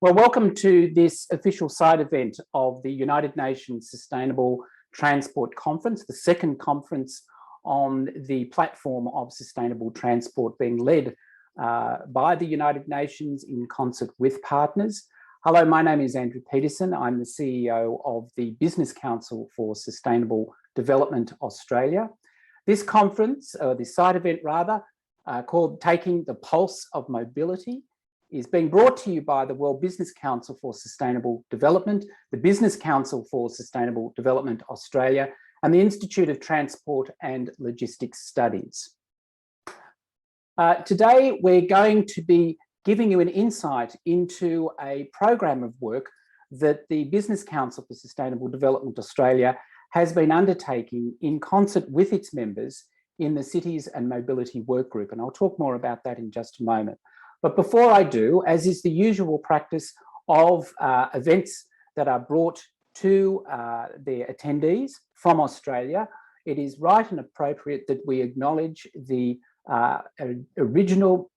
Well, welcome to this official side event of the United Nations Sustainable Transport Conference, the second conference on the platform of sustainable transport being led by the United Nations in concert with partners. Hello, my name is Andrew Peterson. I'm the CEO of the Business Council for Sustainable Development Australia. This conference, or this side event rather, called Taking the Pulse of Mobility, is being brought to you by the World Business Council for Sustainable Development, the Business Council for Sustainable Development Australia, and the Institute of Transport and Logistics Studies. Today, we're going to be giving you an insight into a program of work that the Business Council for Sustainable Development Australia has been undertaking in concert with its members in the Cities and Mobility Work Group. And I'll talk more about that in just a moment. But before I do, as is the usual practice of events that are brought to their attendees from Australia, it is right and appropriate that we acknowledge the original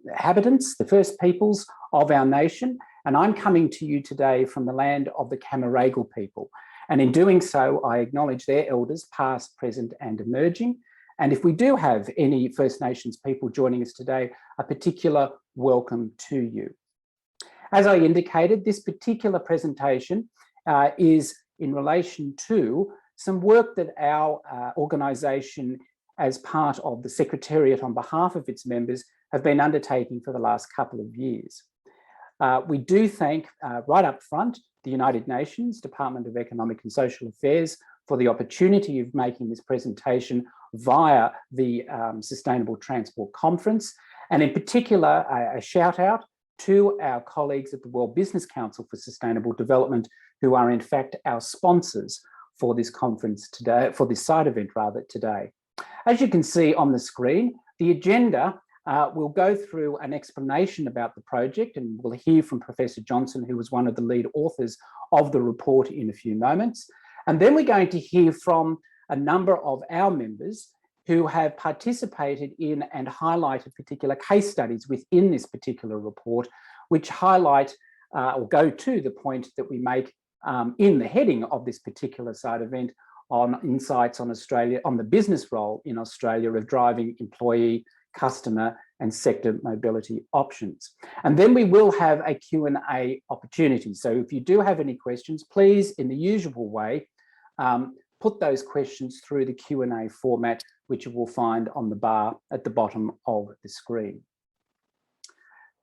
inhabitants, the first peoples of our nation. And I'm coming to you today from the land of the Camaragal people. And in doing so, I acknowledge their elders, past, present, and emerging. And if we do have any First Nations people joining us today, a particular welcome to you. As I indicated, this particular presentation is in relation to some work that our organisation, as part of the Secretariat on behalf of its members, have been undertaking for the last couple of years. We do thank right up front the United Nations Department of Economic and Social Affairs for the opportunity of making this presentation via the Sustainable Transport Conference, and in particular a shout out to our colleagues at the World Business Council for Sustainable Development, who are in fact our sponsors for this conference today, for this side event rather today. As you can see on the screen, the agenda will go through an explanation about the project, and we'll hear from Professor Johnson, who was one of the lead authors of the report, in a few moments. And then we're going to hear from a number of our members who have participated in and highlighted particular case studies within this particular report, which highlight or go to the point that we make in the heading of this particular side event on insights on Australia, on the business role in Australia of driving employee, customer and sector mobility options. And then we will have a Q&A opportunity. So if you do have any questions, please, in the usual way, put those questions through the Q&A format, which you will find on the bar at the bottom of the screen.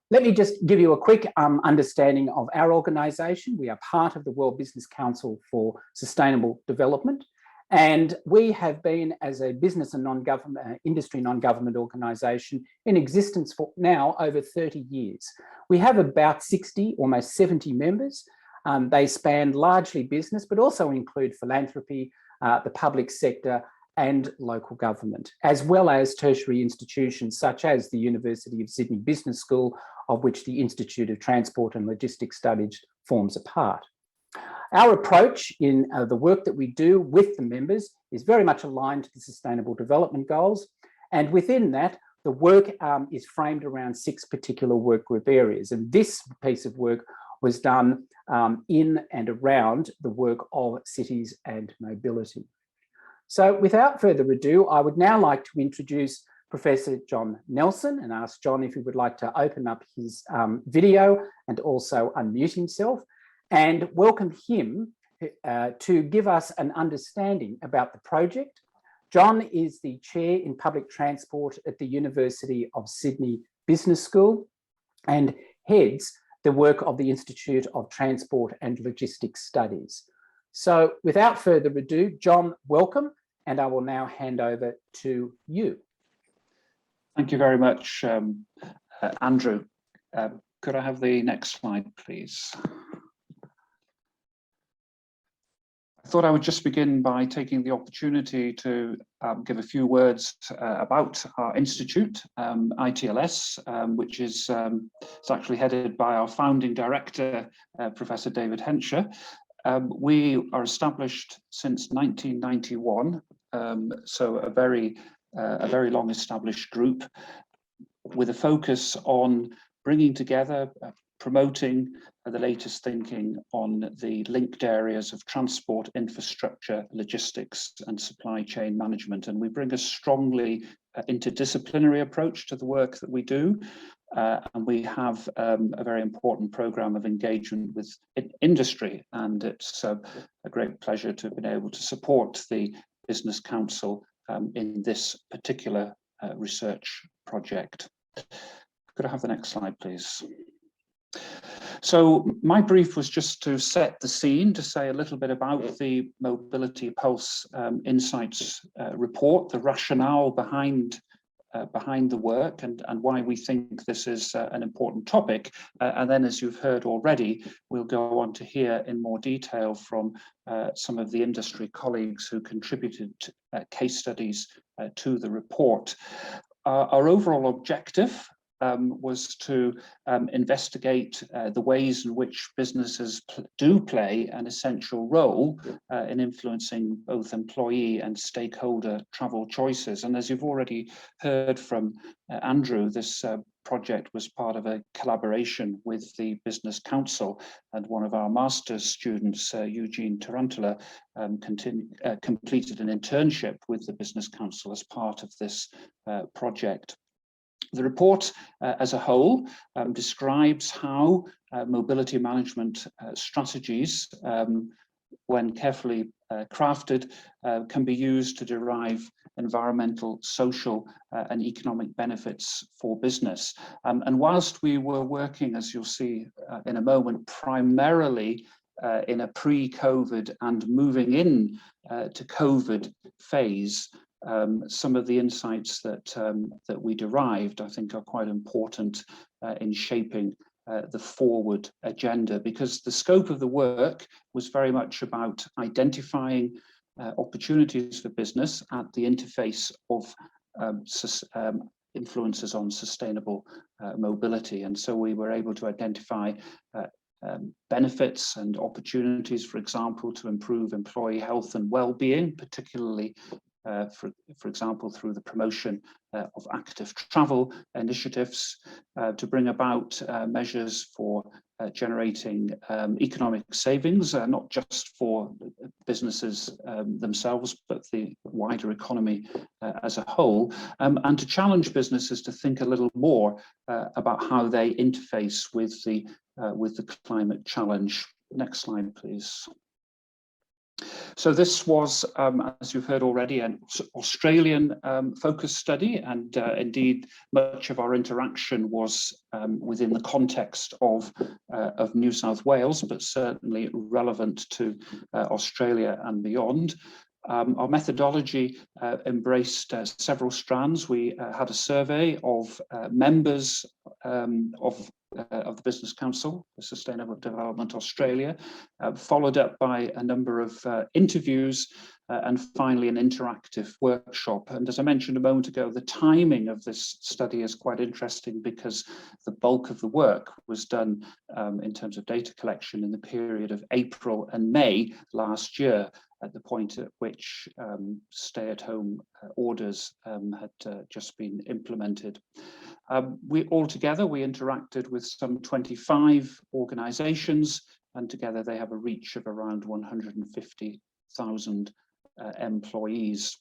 Let me just give you a quick understanding of our organisation. We are part of the World Business Council for Sustainable Development, and we have been, as a business and non-government, industry non-government organisation, in existence for now over 30 years. We have about 60, almost 70 members. They span largely business, but also include philanthropy, the public sector and local government, as well as tertiary institutions such as the University of Sydney Business School, of which the Institute of Transport and Logistics Studies forms a part. Our approach in the work that we do with the members is very much aligned to the Sustainable Development Goals. And within that, the work is framed around 6 particular work group areas. And this piece of work was done in and around the work of cities and mobility. So without further ado, I would now like to introduce Professor John Nelson and ask John if he would like to open up his video and also unmute himself, and welcome him to give us an understanding about the project. John is the Chair in Public Transport at the University of Sydney Business School and heads the work of the Institute of Transport and Logistics Studies. So without further ado, John, welcome, and I will now hand over to you. Thank you very much, Andrew. Could I have the next slide, please? I thought I would just begin by taking the opportunity to give a few words about our institute, ITLS, which is it's actually headed by our founding director, Professor David Hensher. We are established since 1991, so a very long established group with a focus on bringing together promoting the latest thinking on the linked areas of transport, infrastructure, logistics, and supply chain management. And we bring a strongly interdisciplinary approach to the work that we do. And we have a very important program of engagement with industry, and it's a great pleasure to have been able to support the Business Council in this particular research project. Could I have the next slide, please? So my brief was just to set the scene, to say a little bit about the Mobility Pulse Insights report, the rationale behind the work, and why we think this is an important topic. And then, as you've heard already, we'll go on to hear in more detail from some of the industry colleagues who contributed case studies to the report. Our overall objective was to investigate the ways in which businesses do play an essential role in influencing both employee and stakeholder travel choices. And as you've already heard from Andrew, this project was part of a collaboration with the Business Council, and one of our master's students, Eugene Tarantula, completed an internship with the Business Council as part of this project. The report as a whole describes how mobility management strategies, when carefully crafted, can be used to derive environmental, social, and economic benefits for business. And whilst we were working, as you'll see in a moment, primarily in a pre-COVID and moving in to COVID phase, some of the insights that we derived, I think, are quite important in shaping the forward agenda, because the scope of the work was very much about identifying opportunities for business at the interface of influences on sustainable mobility. And so we were able to identify benefits and opportunities, for example, to improve employee health and well-being, particularly for example, through the promotion of active travel initiatives, to bring about measures for generating economic savings, not just for businesses themselves, but the wider economy as a whole, and to challenge businesses to think a little more about how they interface with the climate challenge. Next slide, please. So this was, as you've heard already, an Australian focus study, and indeed much of our interaction was within the context of New South Wales, but certainly relevant to Australia and beyond. Our methodology embraced several strands. We had a survey of members of the Business Council for Sustainable Development Australia, followed up by a number of interviews, and finally an interactive workshop. And as I mentioned a moment ago, the timing of this study is quite interesting, because the bulk of the work was done in terms of data collection in the period of April and May last year, at the point at which stay-at-home orders had just been implemented. We interacted with some 25 organisations, and together they have a reach of around 150,000 employees.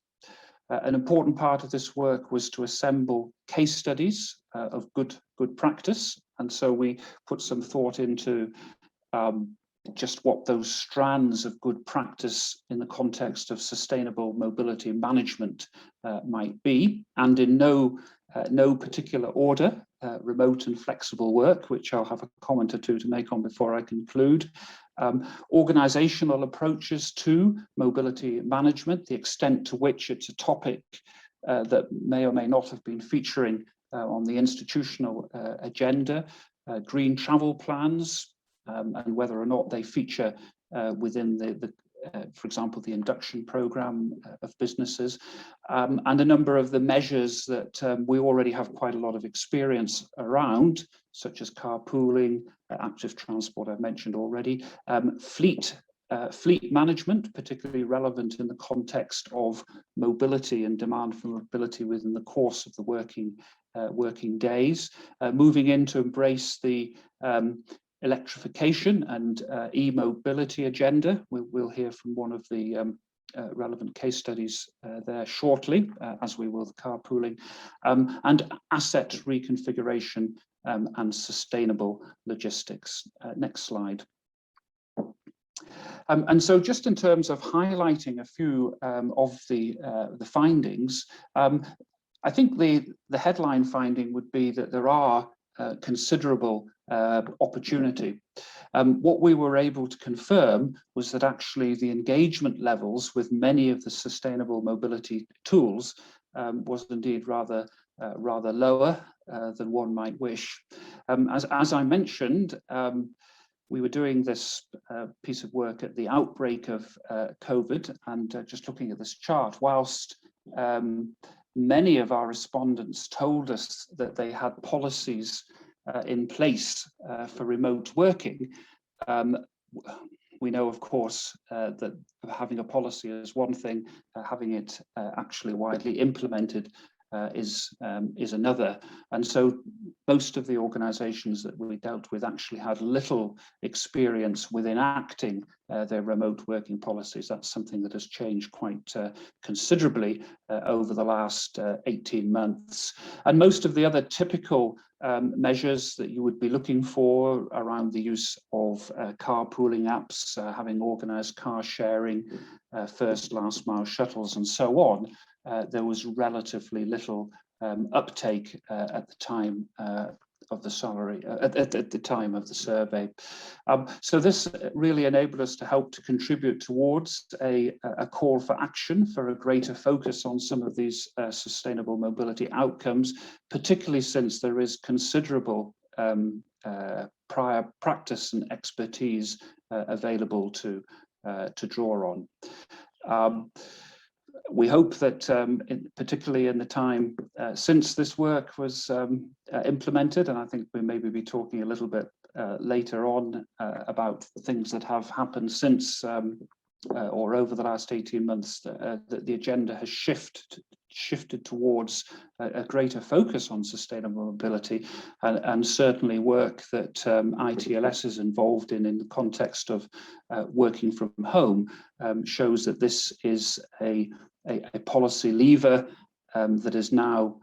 An important part of this work was to assemble case studies of good practice, and so we put some thought into just what those strands of good practice in the context of sustainable mobility management might be, and in no particular order: remote and flexible work, which I'll have a comment or two to make on before I conclude; organisational approaches to mobility management, the extent to which it's a topic that may or may not have been featuring on the institutional agenda; green travel plans, and whether or not they feature within for example, the induction program of businesses, and a number of the measures that we already have quite a lot of experience around, such as carpooling, active transport I've mentioned already, fleet management, particularly relevant in the context of mobility and demand for mobility within the course of the working days, moving in to embrace the electrification and e-mobility agenda. We'll hear from one of the relevant case studies there shortly, as we will the carpooling, and asset reconfiguration and sustainable logistics. Next slide. And so just in terms of highlighting a few of the findings, I think the headline finding would be that there are considerable opportunity. What we were able to confirm was that actually the engagement levels with many of the sustainable mobility tools was indeed rather lower than one might wish. As I mentioned, we were doing this piece of work at the outbreak of COVID, and just looking at this chart, whilst many of our respondents told us that they had policies in place for remote working, we know, of course, that having a policy is one thing, having it actually widely implemented is another. And so most of the organizations that we dealt with actually had little experience with enacting their remote working policies. That's something that has changed quite considerably over the last 18 months. And most of the other typical measures that you would be looking for around the use of carpooling apps, having organized car sharing, first, last mile shuttles, and so on, there was relatively little uptake at the time of the time of the survey. So this really enabled us to help to contribute towards a call for action for a greater focus on some of these sustainable mobility outcomes, particularly since there is considerable prior practice and expertise available to draw on. We hope that, particularly in the time since this work was implemented, and I think we maybe be talking a little bit later on about the things that have happened since or over the last 18 months, that the agenda has shifted towards a greater focus on sustainable mobility, and certainly work that ITLS is involved in the context of working from home shows that this is a policy lever that is now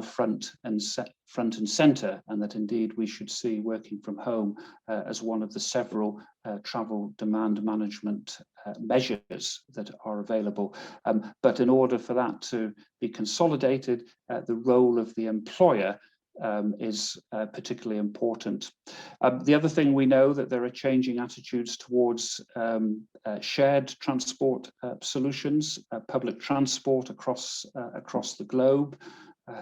front and center, and that indeed we should see working from home as one of the several travel demand management measures that are available. But in order for that to be consolidated, the role of the employer is particularly important. The other thing, we know that there are changing attitudes towards shared transport solutions. Public transport across the globe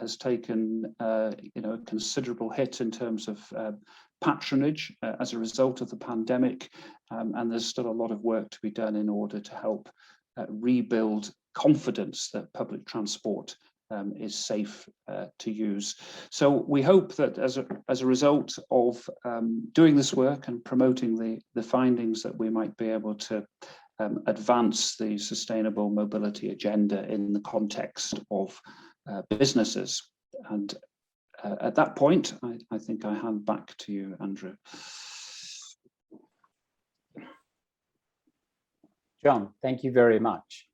has taken a considerable hit in terms of patronage as a result of the pandemic, and there's still a lot of work to be done in order to help rebuild confidence that public transport is safe to use. So we hope that as a result of doing this work and promoting the findings, that we might be able to advance the sustainable mobility agenda in the context of businesses. And at that point, I think I hand back to you, Andrew. John, thank you very much.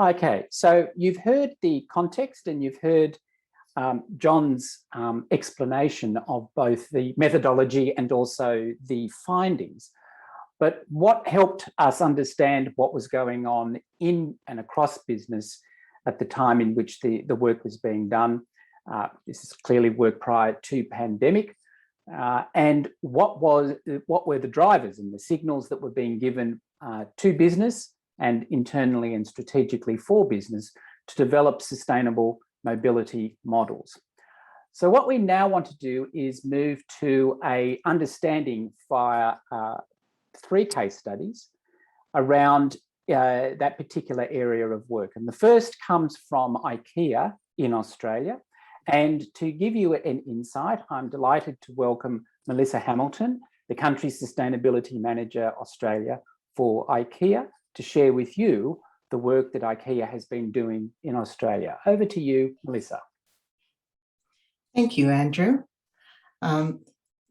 Okay, so you've heard the context and you've heard John's explanation of both the methodology and also the findings. But what helped us understand what was going on in and across business at the time in which the work was being done, this is clearly work prior to pandemic, and what were the drivers and the signals that were being given to business and internally and strategically for business to develop sustainable mobility models. So what we now want to do is move to an understanding via 3 case studies around that particular area of work. And the first comes from IKEA in Australia. And to give you an insight, I'm delighted to welcome Melissa Hamilton, the Country Sustainability Manager Australia for IKEA, to share with you the work that IKEA has been doing in Australia. Over to you, Melissa. Thank you, Andrew.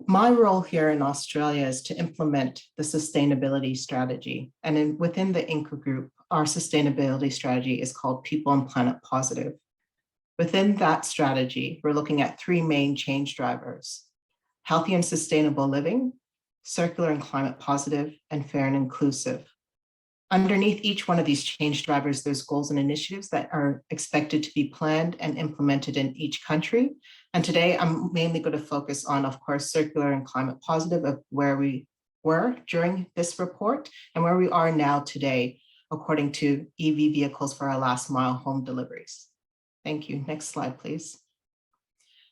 My role here in Australia is to implement the sustainability strategy. And within the Inca group, our sustainability strategy is called People and Planet Positive. Within that strategy, we're looking at three main change drivers: healthy and sustainable living, circular and climate positive, and fair and inclusive. Underneath each one of these change drivers, there's goals and initiatives that are expected to be planned and implemented in each country. And today I'm mainly going to focus on, of course, circular and climate positive, of where we were during this report and where we are now today, according to EV vehicles for our last mile home deliveries. Thank you. Next slide, please.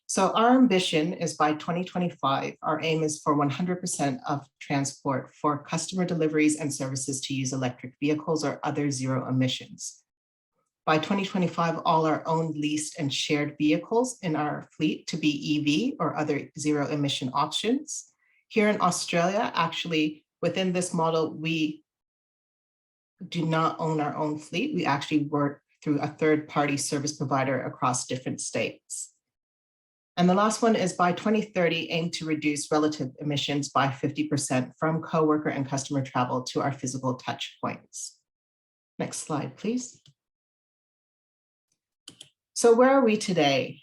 So our ambition is by 2025, our aim is for 100% of transport for customer deliveries and services to use electric vehicles or other zero emissions. By 2025, all our owned, leased, and shared vehicles in our fleet to be EV or other zero emission options. Here in Australia, actually, within this model, we do not own our own fleet. We actually work through a third-party service provider across different states. And the last one is by 2030, aim to reduce relative emissions by 50% from coworker and customer travel to our physical touch points. Next slide, please. So where are we today?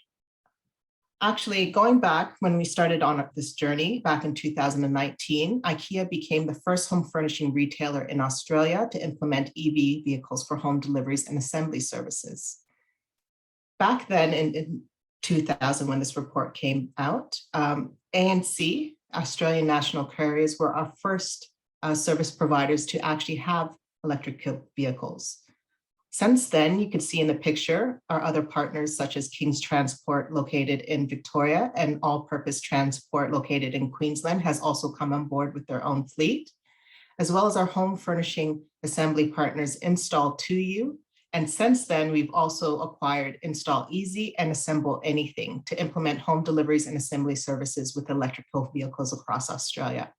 Actually, going back when we started on this journey back in 2019, IKEA became the first home furnishing retailer in Australia to implement EV vehicles for home deliveries and assembly services. Back then in 2000, when this report came out, ANC, Australian National Carriers, were our first service providers to actually have electric vehicles. Since then, you can see in the picture, our other partners such as King's Transport located in Victoria and All Purpose Transport located in Queensland has also come on board with their own fleet, as well as our home furnishing assembly partners Install2U. And since then, we've also acquired Install Easy and Assemble Anything to implement home deliveries and assembly services with electrical vehicles across Australia.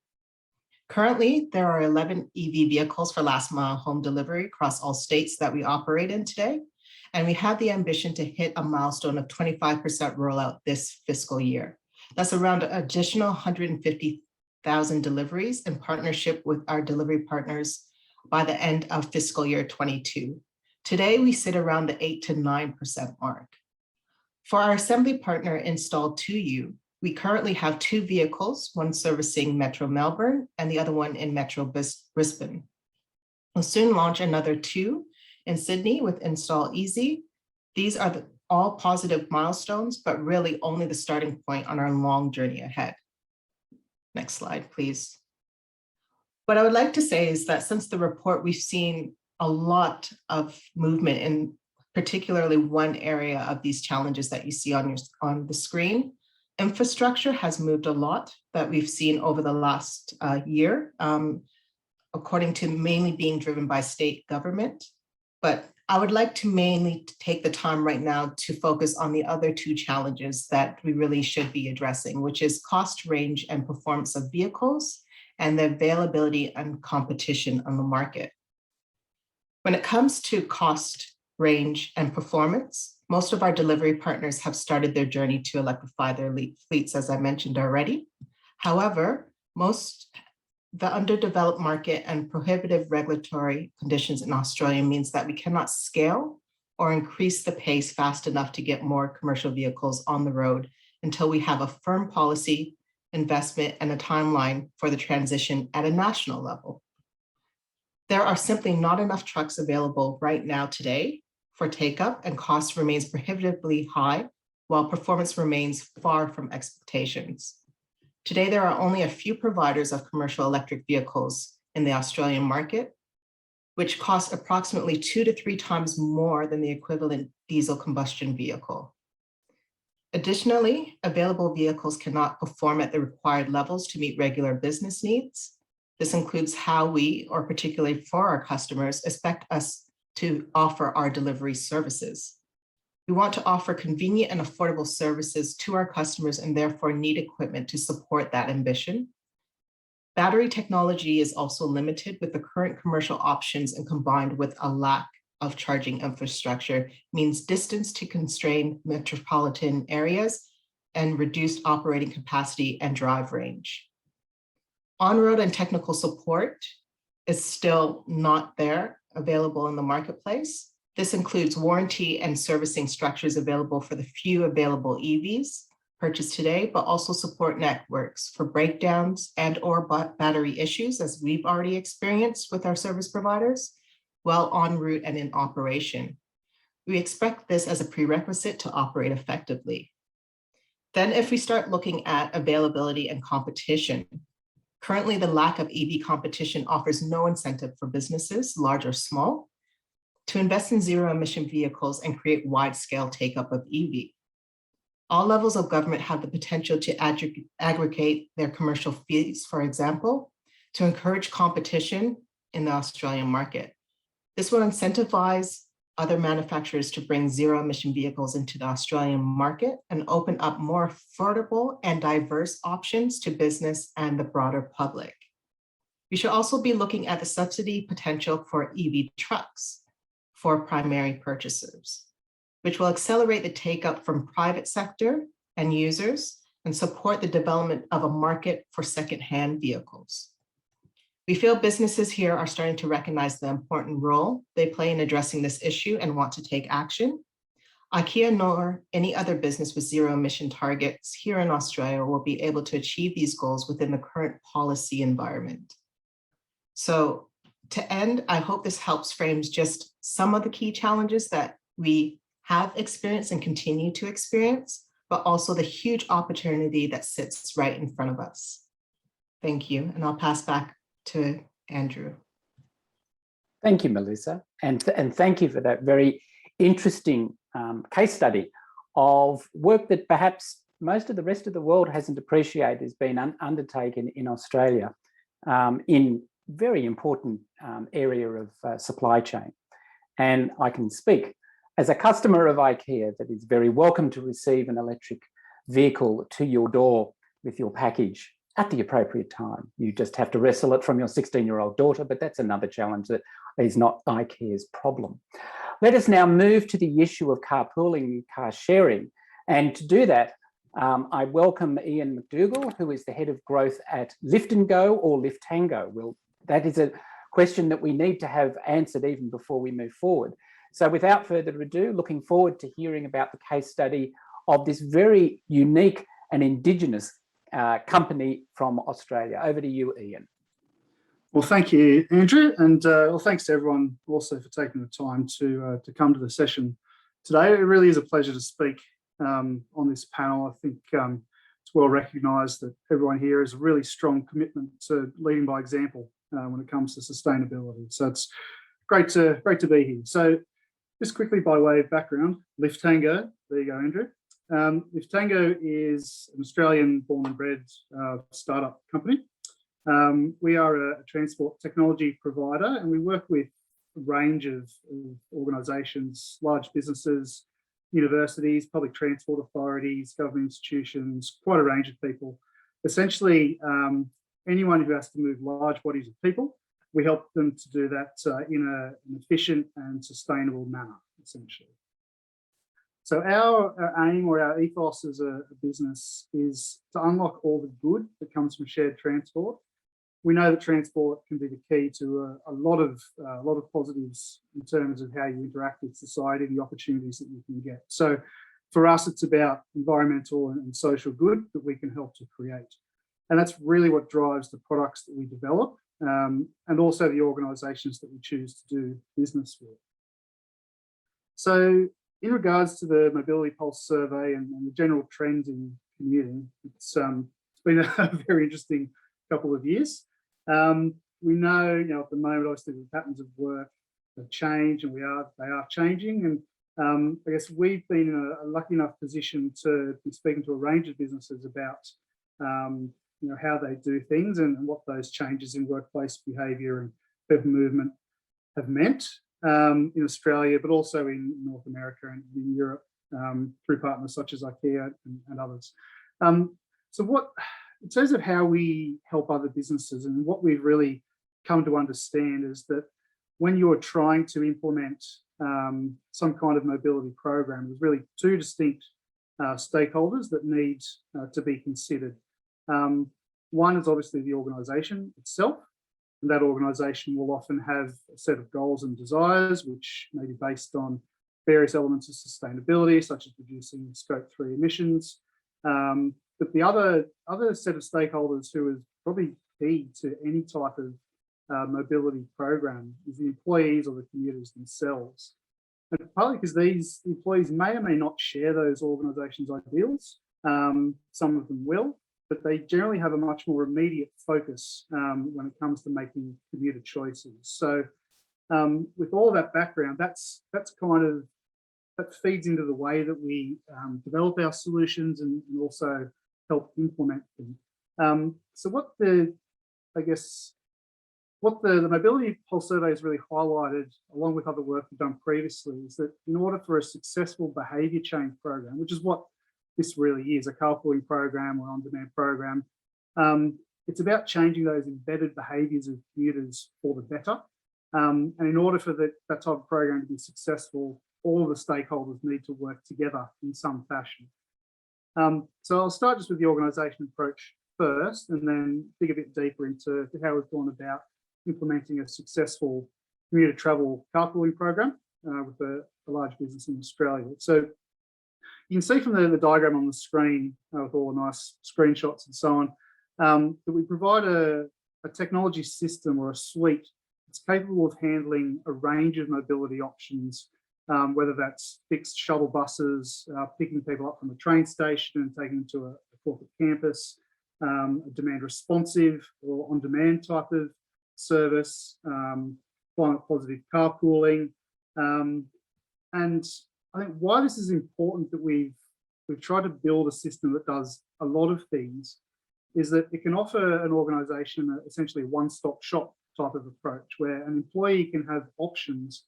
Currently, there are 11 EV vehicles for last mile home delivery across all states that we operate in today. And we have the ambition to hit a milestone of 25% rollout this fiscal year. That's around an additional 150,000 deliveries in partnership with our delivery partners by the end of fiscal year 22. Today, we sit around the 8 to 9% mark. For our assembly partner Install2U, we currently have 2 vehicles, one servicing Metro Melbourne and the other one in Metro Brisbane. We'll soon launch another 2 in Sydney with Install Easy. These are all positive milestones, but really only the starting point on our long journey ahead. Next slide, please. What I would like to say is that since the report, we've seen a lot of movement in particularly one area of these challenges that you see on the screen. Infrastructure has moved a lot that we've seen over the last year, according to mainly being driven by state government. But I would like to mainly take the time right now to focus on the other 2 challenges that we really should be addressing, which is cost, range, and performance of vehicles, and the availability and competition on the market. When it comes to cost, range, and performance, most of our delivery partners have started their journey to electrify their fleets, as I mentioned already. However, the underdeveloped market and prohibitive regulatory conditions in Australia means that we cannot scale or increase the pace fast enough to get more commercial vehicles on the road until we have a firm policy, investment, and a timeline for the transition at a national level. There are simply not enough trucks available right now today for take-up, and cost remains prohibitively high, while performance remains far from expectations. Today, there are only a few providers of commercial electric vehicles in the Australian market, which cost approximately 2 to 3 times more than the equivalent diesel combustion vehicle. Additionally, available vehicles cannot perform at the required levels to meet regular business needs. This includes how we, or particularly for our customers, expect us to offer our delivery services. We want to offer convenient and affordable services to our customers and therefore need equipment to support that ambition. Battery technology is also limited with the current commercial options, and combined with a lack of charging infrastructure means distance to constrained metropolitan areas and reduced operating capacity and drive range. On-road and technical support is still not there available in the marketplace. This includes warranty and servicing structures available for the few available EVs purchased today, but also support networks for breakdowns and or battery issues, as we've already experienced with our service providers, while en route and in operation. We expect this as a prerequisite to operate effectively. Then if we start looking at availability and competition, currently the lack of EV competition offers no incentive for businesses, large or small, to invest in zero emission vehicles and create wide-scale take-up of EV. All levels of government have the potential to aggregate their commercial fees, for example, to encourage competition in the Australian market. This will incentivize other manufacturers to bring zero emission vehicles into the Australian market and open up more affordable and diverse options to business and the broader public. We should also be looking at the subsidy potential for EV trucks for primary purchasers, which will accelerate the take-up from private sector and users and support the development of a market for secondhand vehicles. We feel businesses here are starting to recognize the important role they play in addressing this issue and want to take action. IKEA nor any other business with zero emission targets here in Australia will be able to achieve these goals within the current policy environment. So to end, I hope this helps frame just some of the key challenges that we have experienced and continue to experience, but also the huge opportunity that sits right in front of us. Thank you, and I'll pass back to Andrew. Thank you, Melissa, and thank you for that very interesting case study of work that perhaps most of the rest of the world hasn't appreciated has been undertaken in Australia in very important area of supply chain. And I can speak as a customer of IKEA that is very welcome to receive an electric vehicle to your door with your package at the appropriate time. You just have to wrestle it from your 16-year-old daughter, but that's another challenge that is not IKEA's problem. Let us now move to the issue of carpooling and car sharing. And to do that, I welcome Ian McDougall, who is the head of growth at Lift and Go or Liftango. Well, that is a question that we need to have answered even before we move forward. So without further ado, looking forward to hearing about the case study of this very unique and Indigenous company from Australia. Over to you, Ian. Well, thank you, Andrew, and well, thanks to everyone also for taking the time to come to the session today. It really is a pleasure to speak on this panel. I think it's well recognised that everyone here has a really strong commitment to leading by example when it comes to sustainability. So it's great to be here. So just quickly by way of background, Liftango. There you go, Andrew. Liftango is an Australian born and bred startup company. We are a transport technology provider, and we work with a range of organisations, large businesses, universities, public transport authorities, government institutions, quite a range of people. Essentially, anyone who has to move large bodies of people, we help them to do that in an efficient and sustainable manner, essentially. So our aim or our ethos as a business is to unlock all the good that comes from shared transport. We know that transport can be the key to a lot of positives in terms of how you interact with society, the opportunities that you can get. So for us, it's about environmental and social good that we can help to create. And that's really what drives the products that we develop and also the organisations that we choose to do business with. So in regards to the Mobility Pulse survey and the general trends in commuting, it's been a very interesting couple of years. We know, at the moment, obviously the patterns of work have changed, and they are changing. And I guess we've been in a lucky enough position to be speaking to a range of businesses about, how they do things and what those changes in workplace behaviour and people movement have meant in Australia, but also in North America and in Europe through partners such as IKEA and others. So what, in terms of how we help other businesses and what we've really come to understand is that when you're trying to implement some kind of mobility program, there's really two distinct stakeholders that need to be considered. One is obviously the organisation itself, and that organisation will often have a set of goals and desires, which may be based on various elements of sustainability, such as reducing Scope 3 emissions. But the other set of stakeholders who is probably key to any type of mobility program is the employees or the commuters themselves. And partly because these employees may or may not share those organisations' ideals. Some of them will, but they generally have a much more immediate focus when it comes to making commuter choices. So with all of that background, that feeds into the way that we develop our solutions and also help implement them. So what the Mobility Pulse survey has really highlighted, along with other work we've done previously, is that in order for a successful behaviour change program, which is what this really is, a carpooling program or on-demand program, it's about changing those embedded behaviours of commuters for the better. And in order for that type of program to be successful, all of the stakeholders need to work together in some fashion. So I'll start just with the organisation approach first, and then dig a bit deeper into how we've gone about implementing a successful commuter travel carpooling program with a large business in Australia. So you can see from the diagram on the screen with all the nice screenshots and so on, that we provide a technology system or a suite that's capable of handling a range of mobility options, whether that's fixed shuttle buses, picking people up from a train station and taking them to a corporate campus, a demand responsive or on-demand type of service, climate positive carpooling. And I think why this is important that we've tried to build a system that does a lot of things is that it can offer an organisation essentially a one-stop shop type of approach, where an employee can have options,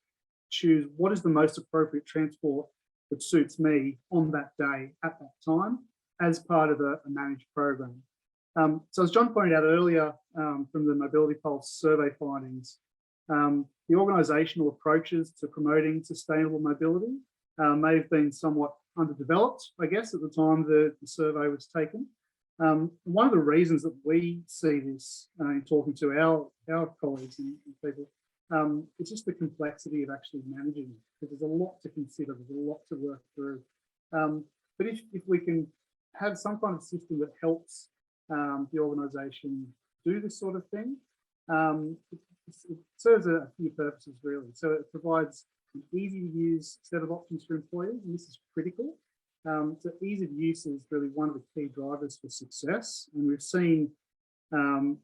choose what is the most appropriate transport that suits me on that day at that time as part of a managed program. So as John pointed out earlier from the Mobility Pulse survey findings, the organisational approaches to promoting sustainable mobility may have been somewhat underdeveloped, I guess, at the time the survey was taken. One of the reasons that we see this in talking to our colleagues and people, it's just the complexity of actually managing it, because there's a lot to consider, there's a lot to work through. But if we can have some kind of system that helps the organisation do this sort of thing, it serves a few purposes really. So it provides an easy to use set of options for employers, and this is critical. So ease of use is really one of the key drivers for success, and we've seen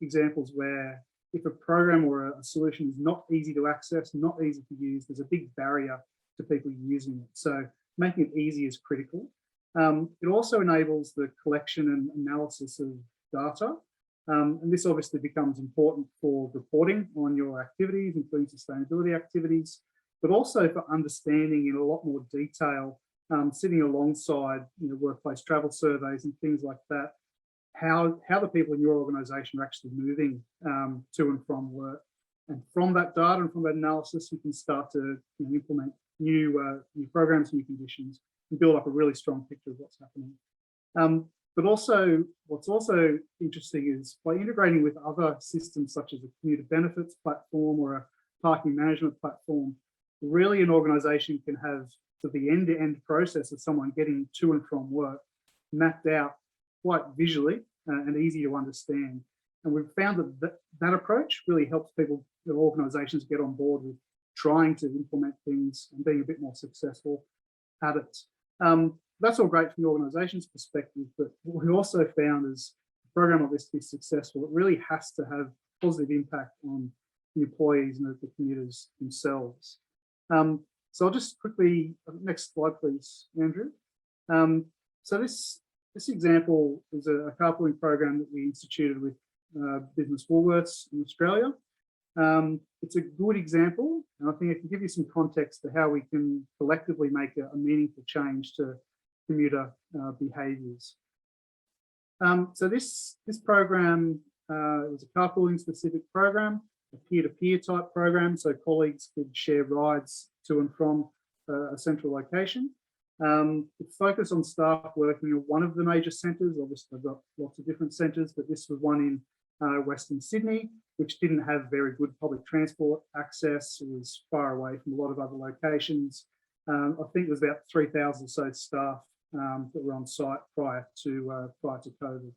examples where if a program or a solution is not easy to access, not easy to use, there's a big barrier to people using it. So making it easy is critical. It also enables the collection and analysis of data, and this obviously becomes important for reporting on your activities, including sustainability activities, but also for understanding in a lot more detail, sitting alongside workplace travel surveys and things like that, how the people in your organisation are actually moving to and from work. And from that data and from that analysis, you can start to implement new programs, new conditions, and build up a really strong picture of what's happening. But also, what's also interesting is by integrating with other systems such as a commuter benefits platform or a parking management platform, really an organisation can have the end-to-end process of someone getting to and from work mapped out quite visually and easy to understand. And we've found that approach really helps people, organisations get on board with trying to implement things and being a bit more successful at it. That's all great from the organisation's perspective, but what we also found is a program like this to be successful, it really has to have positive impact on the employees and the commuters themselves. So I'll just quickly, next slide please, Andrew. So this example is a carpooling program that we instituted with Business Woolworths in Australia. It's a good example, and I think it can give you some context to how we can collectively make a meaningful change to commuter behaviours. So this program was a carpooling specific program, a peer-to-peer type program, so colleagues could share rides to and from a central location. It focused on staff working in one of the major centres. Obviously, they've got lots of different centres, but this was one in Western Sydney, which didn't have very good public transport access. It was far away from a lot of other locations. I think there was about 3,000 or so staff that were on site prior to COVID.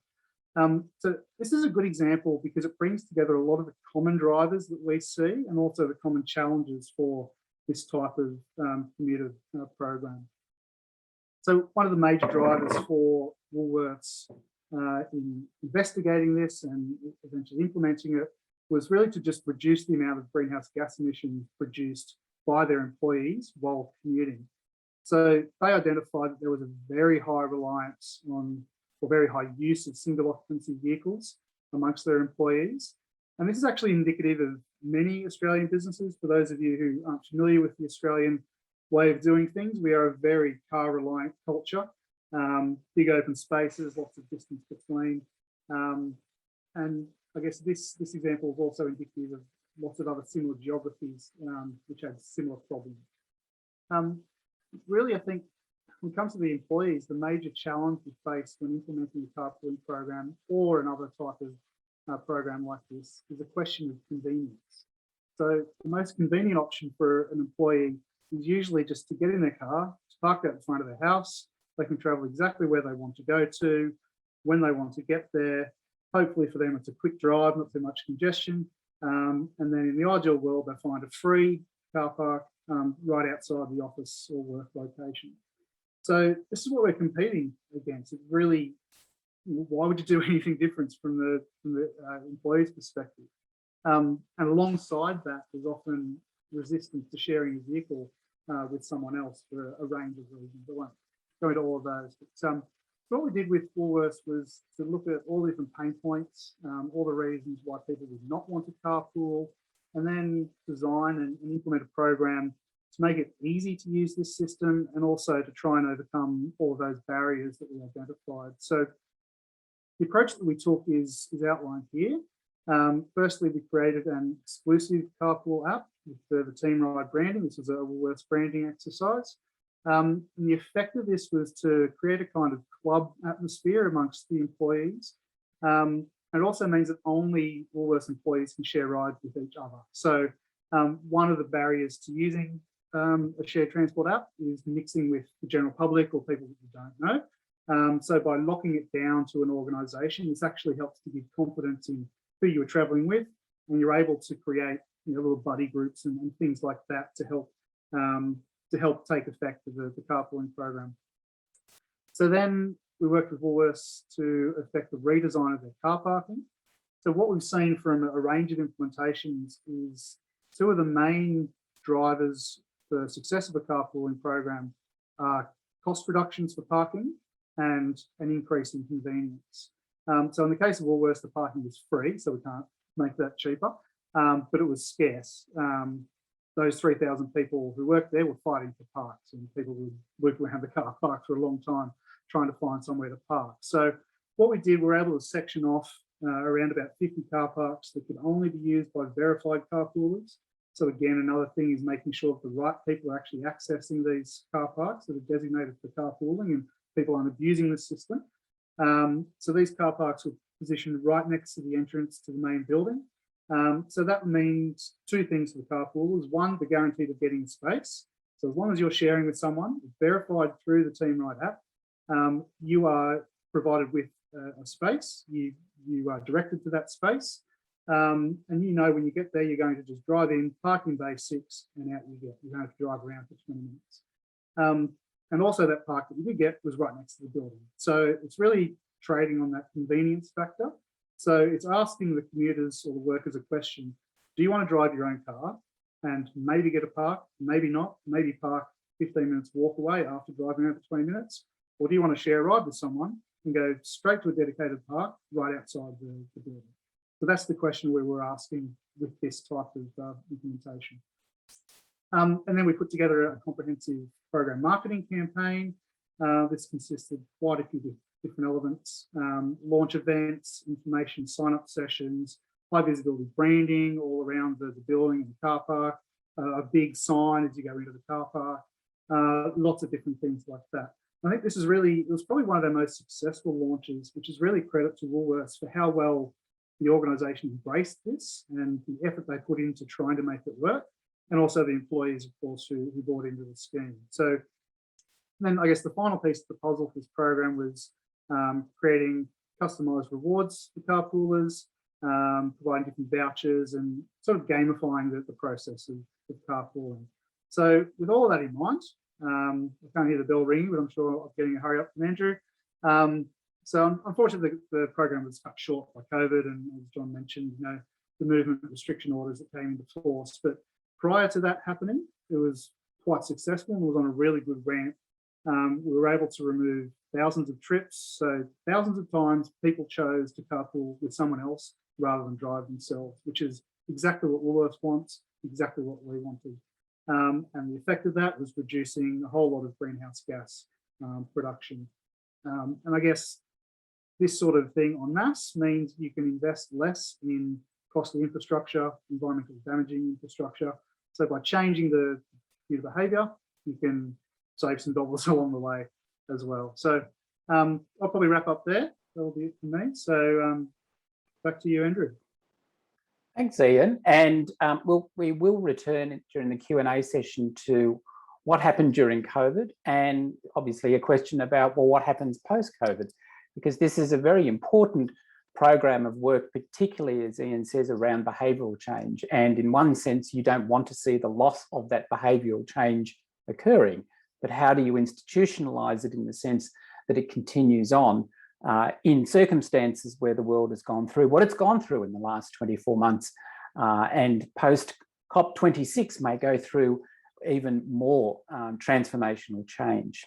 So this is a good example because it brings together a lot of the common drivers that we see and also the common challenges for this type of commuter program. So one of the major drivers for Woolworths in investigating this and eventually implementing it was really to just reduce the amount of greenhouse gas emissions produced by their employees while commuting. So they identified that there was a very high reliance on, or very high use of single occupancy vehicles amongst their employees. And this is actually indicative of many Australian businesses. For those of you who aren't familiar with the Australian way of doing things, we are a very car reliant culture, big open spaces, lots of distance between. And I guess this example is also indicative of lots of other similar geographies which have similar problems. Really, I think when it comes to the employees, the major challenge we face when implementing a carpooling program or another type of program like this is a question of convenience. So the most convenient option for an employee is usually just to get in their car, to park out in front of their house. They can travel exactly where they want to go to, when they want to get there. Hopefully for them, it's a quick drive, not too much congestion. And then in the ideal world, they find a free car park right outside the office or work location. So this is what we're competing against. It really, why would you do anything different from the employee's perspective? And alongside that, there's often resistance to sharing a vehicle with someone else for a range of reasons. I won't go into all of those. But what we did with Woolworths was to look at all the different pain points, all the reasons why people would not want to carpool, and then design and implement a program to make it easy to use this system and also to try and overcome all of those barriers that we identified. So the approach that we took is outlined here. Firstly, we created an exclusive carpool app with the Team Ride branding. This was a Woolworths branding exercise. And the effect of this was to create a kind of club atmosphere amongst the employees. And it also means that only Woolworths employees can share rides with each other. So one of the barriers to using a shared transport app is mixing with the general public or people that you don't know. So by locking it down to an organisation, this actually helps to give confidence in who you are travelling with, and you're able to create little buddy groups and things like that to help take effect of the carpooling program. So then we worked with Woolworths to effect the redesign of their car parking. So what we've seen from a range of implementations is two of the main drivers for success of a carpooling program are cost reductions for parking and an increase in convenience. So in the case of Woolworths, the parking was free, so we can't make that cheaper, but it was scarce. Those 3,000 people who worked there were fighting for parks, and people would work around the car park for a long time trying to find somewhere to park. So what we did, we were able to section off around about 50 car parks that could only be used by verified carpoolers. So again, another thing is making sure that the right people are actually accessing these car parks that are designated for carpooling and people aren't abusing the system. So these car parks were positioned right next to the entrance to the main building. So that means two things for the carpoolers. One, the guarantee of getting a space. So as long as you're sharing with someone, it's verified through the Team Ride app, you are provided with a space. You are directed to that space. And when you get there, you're going to just drive in, park in bay 6, and out you get. You don't have to drive around for 20 minutes. And also that park that you did get was right next to the building. So it's really trading on that convenience factor. So it's asking the commuters or the workers a question: do you want to drive your own car and maybe get a park, maybe not, maybe park 15 minutes walk away after driving around for 20 minutes? Or do you want to share a ride with someone and go straight to a dedicated park right outside the building? So that's the question we were asking with this type of implementation. And then we put together a comprehensive program marketing campaign. This consisted quite a few different elements: launch events, information sign-up sessions, high visibility branding all around the building and the car park, a big sign as you go into the car park, lots of different things like that. I think this is really, it was probably one of their most successful launches, which is really credit to Woolworths for how well the organisation embraced this and the effort they put into trying to make it work, and also the employees, of course, who bought into the scheme. So then I guess the final piece of the puzzle for this program was creating customised rewards for carpoolers, providing different vouchers and sort of gamifying the process of carpooling. So with all of that in mind, I can't hear the bell ringing, but I'm sure I'm getting a hurry up from Andrew. So unfortunately, the program was cut short by COVID, and as John mentioned, the movement restriction orders that came into force. But prior to that happening, it was quite successful and was on a really good ramp. We were able to remove thousands of trips, so thousands of times people chose to carpool with someone else rather than drive themselves, which is exactly what Woolworths wants, exactly what we wanted. And the effect of that was reducing a whole lot of greenhouse gas production. And I guess this sort of thing en masse means you can invest less in costly infrastructure, environmentally damaging infrastructure. So by changing the behaviour, you can save some dollars along the way as well. So I'll probably wrap up there. That'll be it for me. So back to you, Andrew. Thanks, Ian. And we will return during the Q&A session to what happened during COVID, and obviously a question about, well, what happens post-COVID? Because this is a very important program of work, particularly, as Ian says, around behavioural change. And in one sense, you don't want to see the loss of that behavioural change occurring, but how do you institutionalise it in the sense that it continues on in circumstances where the world has gone through what it's gone through in the last 24 months, and post COP26 may go through even more transformational change.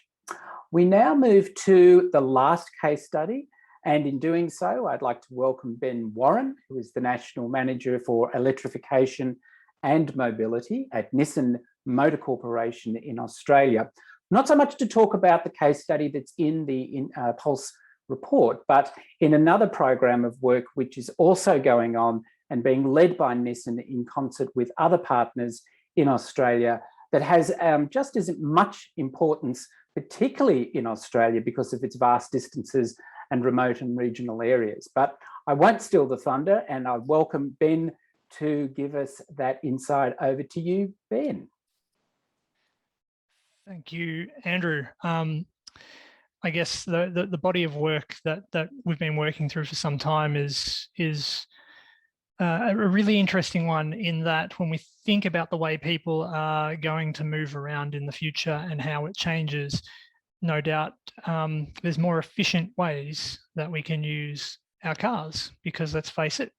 We now move to the last case study, and in doing so, I'd like to welcome Ben Warren, who is the National Manager for Electrification and Mobility at Nissan Motor Corporation in Australia. Not so much to talk about the case study that's in the Pulse report, but in another program of work which is also going on and being led by Nissan in concert with other partners in Australia, that has just as much importance, particularly in Australia because of its vast distances and remote and regional areas. But I won't steal the thunder, and I welcome Ben to give us that insight. Over to you, Ben. Thank you, Andrew. I guess the body of work that we've been working through for some time is a really interesting one, in that when we think about the way people are going to move around in the future and how it changes, no doubt there's more efficient ways that we can use our cars, because let's face it,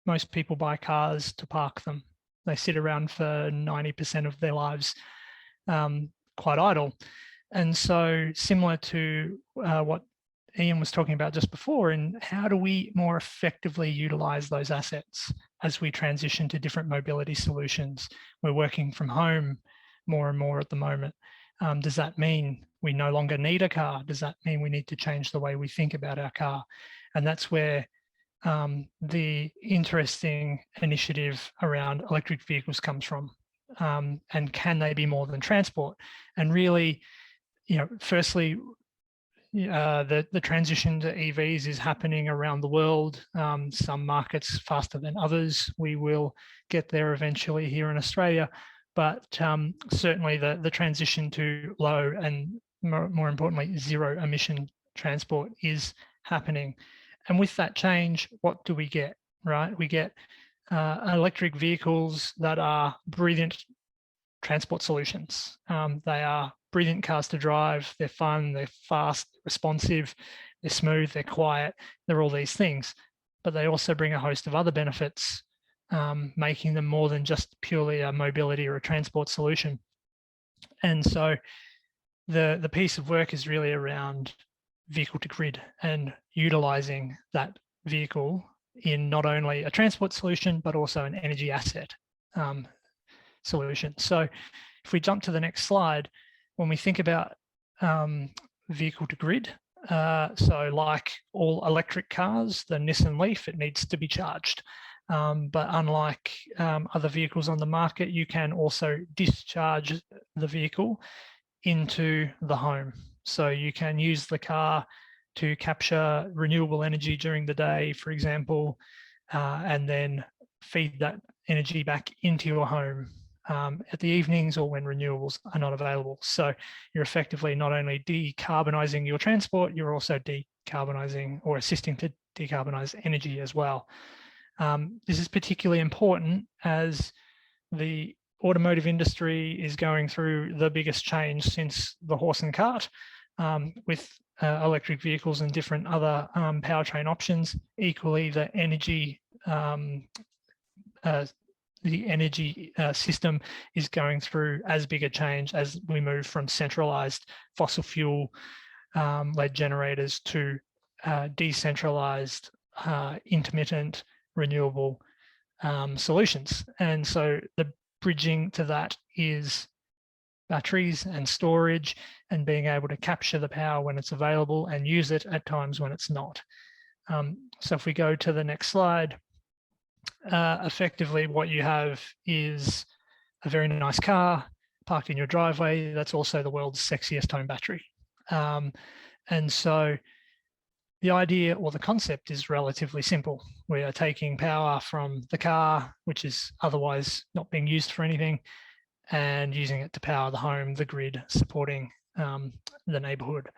most people buy cars to park them. They sit around for 90% of their lives quite idle. And so similar to what Ian was talking about just before, and how do we more effectively utilize those assets as we transition to different mobility solutions? We're working from home more and more at the moment. Does that mean we no longer need a car? Does that mean we need to change the way we think about our car? And that's where the interesting initiative around electric vehicles comes from. And can they be more than transport? And really, firstly, the transition to EVs is happening around the world. Some markets faster than others. We will get there eventually here in Australia, but certainly the transition to low and more importantly, zero emission transport is happening. And with that change, what do we get, right? We get electric vehicles that are brilliant transport solutions. They are brilliant cars to drive. They're fun, they're fast, responsive, they're smooth, they're quiet, they're all these things. But they also bring a host of other benefits, making them more than just purely a mobility or a transport solution. And so the piece of work is really around vehicle to grid and utilizing that vehicle in not only a transport solution, but also an energy asset solution. So if we jump to the next slide, when we think about vehicle to grid, so like all electric cars, the Nissan Leaf, it needs to be charged. But unlike other vehicles on the market, you can also discharge the vehicle into the home. So you can use the car to capture renewable energy during the day, for example, and then feed that energy back into your home at the evenings or when renewables are not available. So you're effectively not only decarbonising your transport, you're also decarbonising or assisting to decarbonise energy as well. This is particularly important as the automotive industry is going through the biggest change since the horse and cart, with electric vehicles and different other powertrain options. Equally, the energy system is going through as big a change as we move from centralized fossil fuel led generators to decentralized, intermittent, renewable solutions. And so the bridging to that is batteries and storage and being able to capture the power when it's available and use it at times when it's not. So if we go to the next slide, effectively what you have is a very nice car parked in your driveway. That's also the world's sexiest home battery. And so the idea or the concept is relatively simple. We are taking power from the car, which is otherwise not being used for anything, and using it to power the home, the grid, supporting the neighborhood.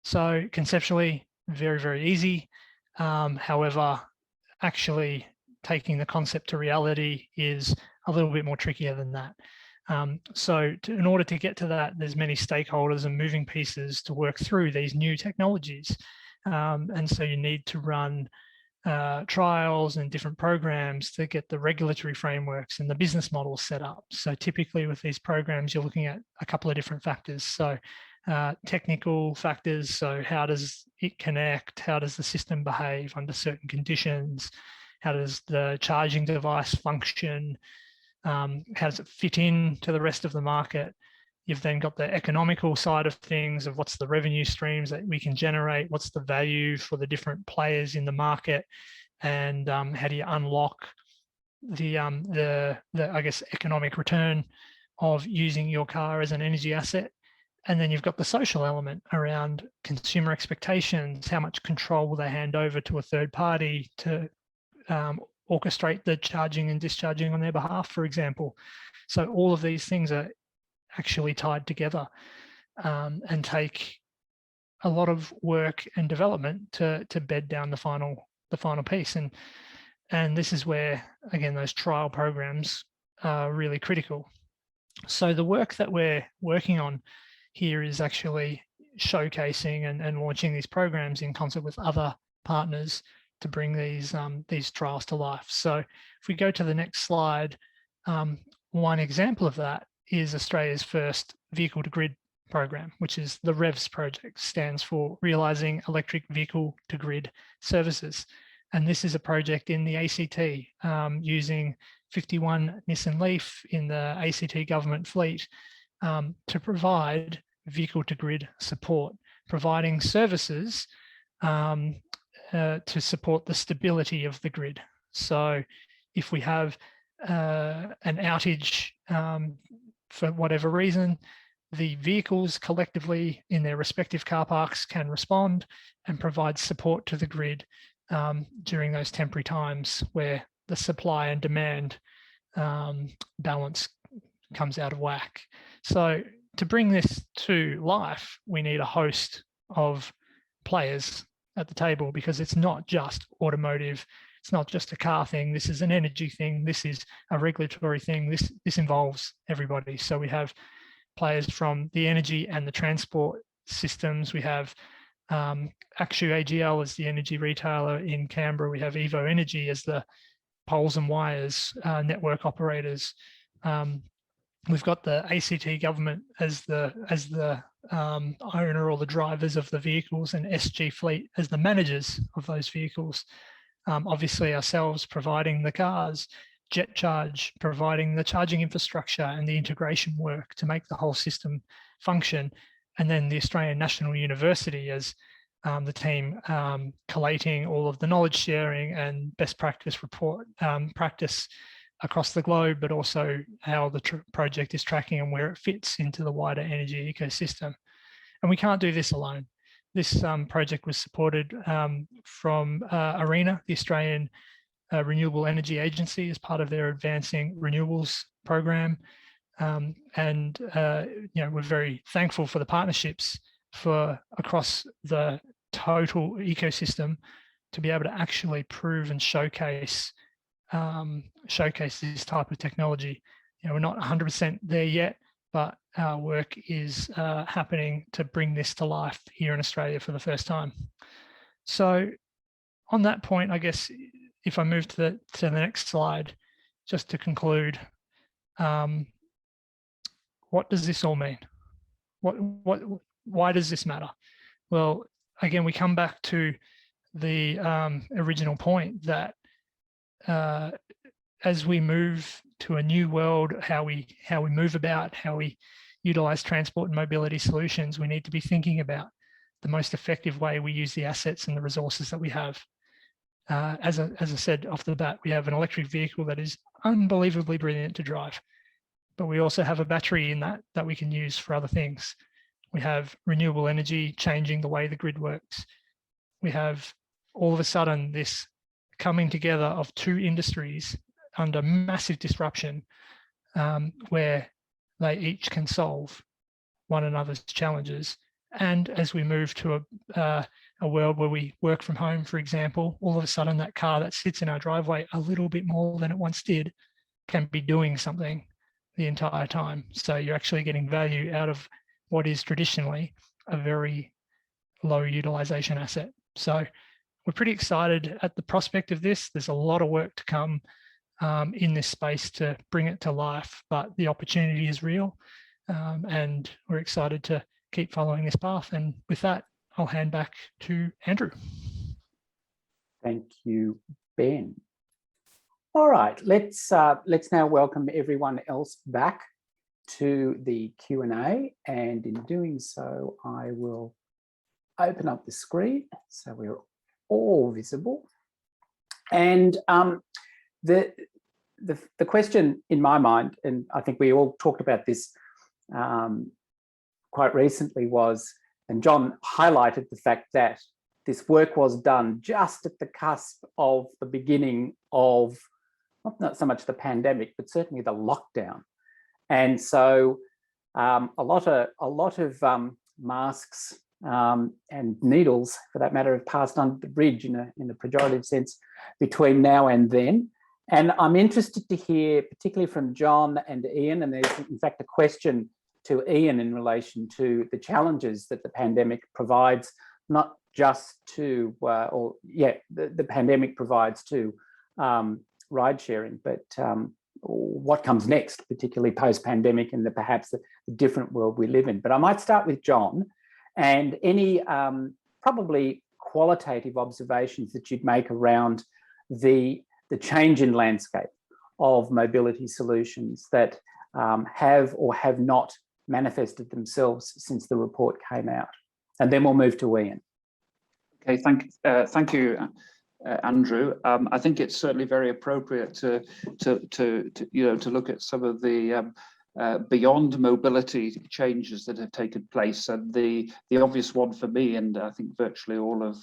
So conceptually, very, very easy. However, actually taking the concept to reality is a little bit more trickier than that. In order to get to that, there's many stakeholders and moving pieces to work through these new technologies. And so you need to run trials and different programs to get the regulatory frameworks and the business models set up. So typically with these programs, you're looking at a couple of different factors. So technical factors, so how does it connect? How does the system behave under certain conditions? How does the charging device function? How does it fit in to the rest of the market? You've then got the economical side of things of what's the revenue streams that we can generate, what's the value for the different players in the market, and how do you unlock the I guess economic return of using your car as an energy asset. And then you've got the social element around consumer expectations, how much control will they hand over to a third party to orchestrate the charging and discharging on their behalf, for example. So all of these things are actually tied together and take a lot of work and development to bed down the final piece. And this is where, again, those trial programs are really critical. So the work that we're working on here is actually showcasing and launching these programs in concert with other partners to bring these trials to life. So if we go to the next slide, one example of that is Australia's first vehicle to grid program, which is the REVS project, stands for Realising Electric Vehicle to Grid Services. And this is a project in the ACT using 51 Nissan Leaf in the ACT government fleet to provide vehicle to grid support, providing services to support the stability of the grid. So if we have an outage for whatever reason, the vehicles collectively in their respective car parks can respond and provide support to the grid during those temporary times where the supply and demand balance comes out of whack. So to bring this to life, we need a host of players at the table, because it's not just automotive, it's not just a car thing, this is an energy thing, this is a regulatory thing, this involves everybody. So we have players from the energy and the transport systems. We have Akshu AGL as the energy retailer in Canberra. We have Evo Energy as the poles and wires network operators. We've got the ACT government as the owner or the drivers of the vehicles, and SG Fleet as the managers of those vehicles. Obviously ourselves providing the cars, Jet Charge providing the charging infrastructure and the integration work to make the whole system function. And then the Australian National University as the team collating all of the knowledge sharing and best practice across the globe, but also how the project is tracking and where it fits into the wider energy ecosystem. And we can't do this alone. This project was supported from ARENA, the Australian Renewable Energy Agency, as part of their Advancing Renewables program. And we're very thankful for the partnerships across the total ecosystem to be able to actually prove and showcase this type of technology. We're not 100% there yet, but our work is happening to bring this to life here in Australia for the first time. So on that point, I guess if I move to the next slide, just to conclude, what does this all mean? Why does this matter? Well, again, we come back to the original point that as we move to a new world, how we move about, how we utilize transport and mobility solutions, we need to be thinking about the most effective way we use the assets and the resources that we have. As I said off the bat, we have an electric vehicle that is unbelievably brilliant to drive, but we also have a battery in that we can use for other things. We have renewable energy changing the way the grid works. We have all of a sudden this coming together of two industries under massive disruption, where they each can solve one another's challenges. And as we move to a world where we work from home, for example, all of a sudden that car that sits in our driveway a little bit more than it once did can be doing something the entire time. So you're actually getting value out of what is traditionally a very low utilization asset. So we're pretty excited at the prospect of this. There's a lot of work to come in this space to bring it to life, but the opportunity is real, and we're excited to keep following this path. And with that, I'll hand back to Andrew. Thank you, Ben. All right, let's now welcome everyone else back to the Q&A, and in doing so, I will open up the screen so we're all visible. And the question in my mind, and I think we all talked about this quite recently, was, and John highlighted the fact that this work was done just at the cusp of the beginning of not so much the pandemic, but certainly the lockdown. And so a lot of masks and needles, for that matter, have passed under the bridge in a pejorative sense between now and then. And I'm interested to hear, particularly from John and Ian, and there's in fact a question to Ian in relation to the challenges that the pandemic provides, not just to, the pandemic provides to ride sharing, but what comes next, particularly post-pandemic and perhaps the different world we live in. But I might start with John, and any probably qualitative observations that you'd make around the change in landscape of mobility solutions that have or have not manifested themselves since the report came out. And then we'll move to Ian. Okay, thank you, Andrew. I think it's certainly very appropriate to look at some of the beyond mobility changes that have taken place, and the obvious one for me, and I think virtually all of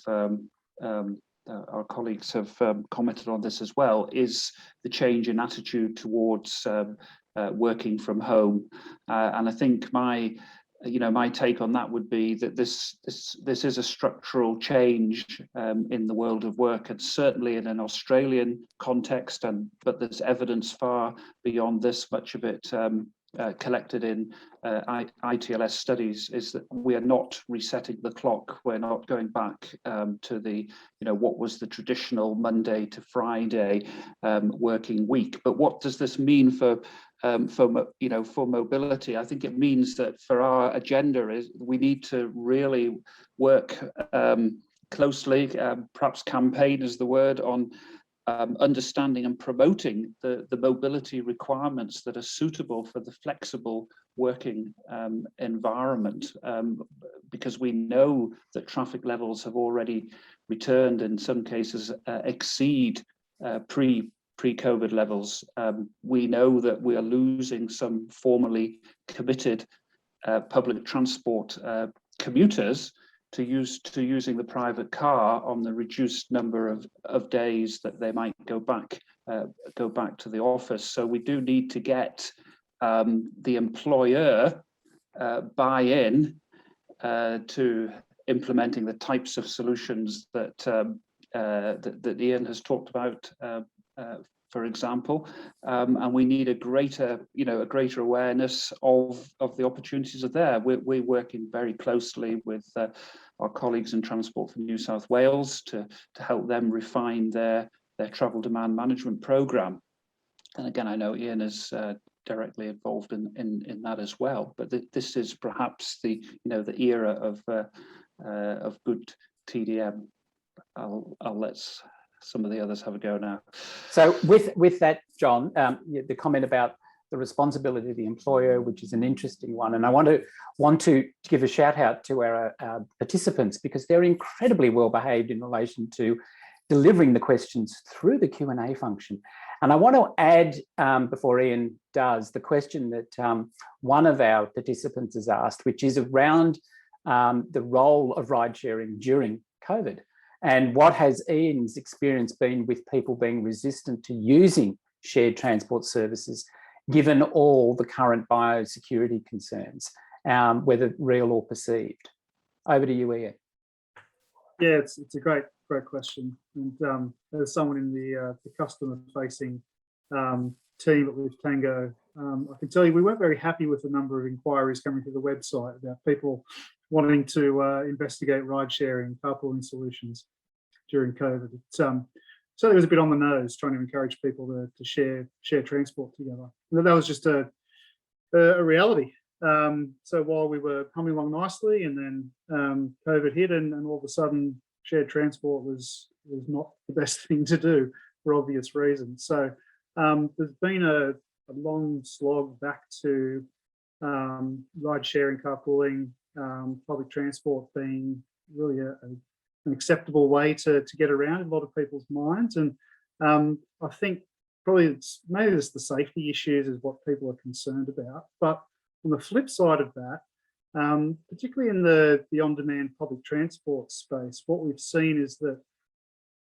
our colleagues have commented on this as well, is the change in attitude towards working from home. And I think my take on that would be that this is a structural change in the world of work, and certainly in an Australian context, but there's evidence far beyond this. Much of it collected in ITLS studies is that we are not resetting the clock. We're not going back to the what was the traditional Monday to Friday working week. But what does this mean for mobility? I think it means that for our agenda is we need to really work closely, perhaps campaign is the word, on understanding and promoting the mobility requirements that are suitable for the flexible working environment, because we know that traffic levels have already returned, in some cases exceed pre-COVID levels. We know that we are losing some formerly committed public transport commuters to using the private car on the reduced number of days that they might go back to the office. So we do need to get the employer buy-in to implementing the types of solutions that that Ian has talked about, for example, and we need a greater awareness of the opportunities are there. We're working very closely with our colleagues in Transport for New South Wales to help them refine their travel demand management program. And again, I know Ian is directly involved in that as well. But this is perhaps the era of good TDM. I'll let some of the others have a go now. So with that, John, the comment about the responsibility of the employer, which is an interesting one, and I want to give a shout out to our participants, because they're incredibly well behaved in relation to delivering the questions through the Q&A function. And I want to add, before Ian does, the question that one of our participants has asked, which is around the role of ride sharing during COVID. And what has Ian's experience been with people being resistant to using shared transport services, given all the current biosecurity concerns, whether real or perceived? Over to you, Ian. Yeah, it's a great question. And as someone in the customer-facing team at Lift Tango, I can tell you we weren't very happy with the number of inquiries coming to the website about people wanting to investigate ride-sharing, carpooling solutions during COVID. So there was a bit on the nose trying to encourage people to share transport together. And that was just a reality. So while we were humming along nicely, and then COVID hit, and all of a sudden shared transport was not the best thing to do for obvious reasons. So there's been a long slog back to ride sharing, carpooling, public transport being really an acceptable way to get around in a lot of people's minds. And I think probably maybe it's the safety issues is what people are concerned about. But on the flip side of that, particularly in the on-demand public transport space, what we've seen is that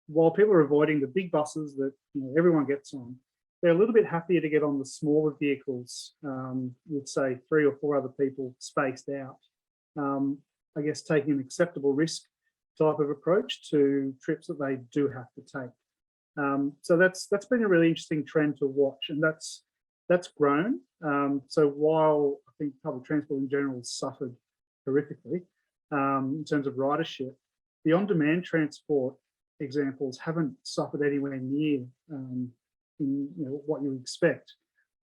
while people are avoiding the big buses that everyone gets on, they're a little bit happier to get on the smaller vehicles with, say, 3 or 4 other people spaced out. I guess taking an acceptable risk type of approach to trips that they do have to take. So that's been a really interesting trend to watch, and that's grown. So while I think public transport in general has suffered horrifically in terms of ridership, the on-demand transport examples haven't suffered anywhere near what you expect.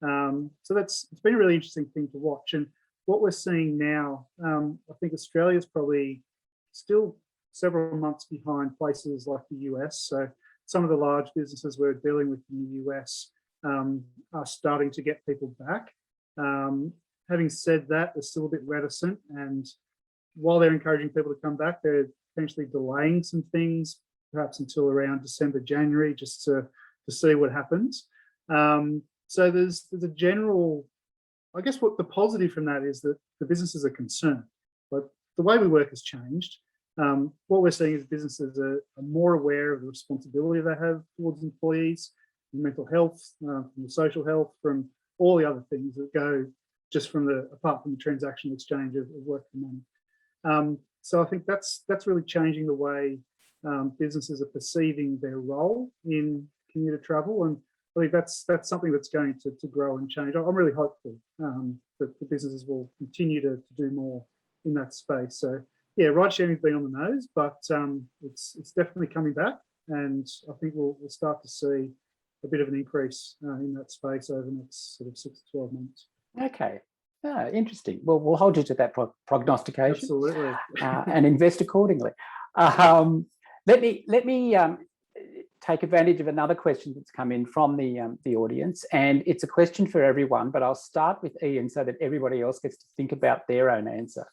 So it's been a really interesting thing to watch. And what we're seeing now, I think Australia's probably still several months behind places like the US. So some of the large businesses we're dealing with in the US are starting to get people back. Having said that, they're still a bit reticent, and while they're encouraging people to come back, they're potentially delaying some things, perhaps until around December, January, just to see what happens. So there's a general, I guess what the positive from that is that the businesses are concerned, but the way we work has changed. What we're seeing is businesses are more aware of the responsibility they have towards employees, from mental health, from the social health, from all the other things that go just apart from the transactional exchange of work for money. So I think that's really changing the way businesses are perceiving their role in commuter travel, and I think that's something that's going to grow and change. I'm really hopeful that the businesses will continue to do more in that space. So yeah, ride sharing's been on the nose, but it's definitely coming back, and I think we'll start to see a bit of an increase in that space over the next sort of 6 to 12 months. Okay, interesting. Well, we'll hold you to that prognostication. Absolutely. And invest accordingly. Let me take advantage of another question that's come in from the audience, and it's a question for everyone, but I'll start with Ian so that everybody else gets to think about their own answer.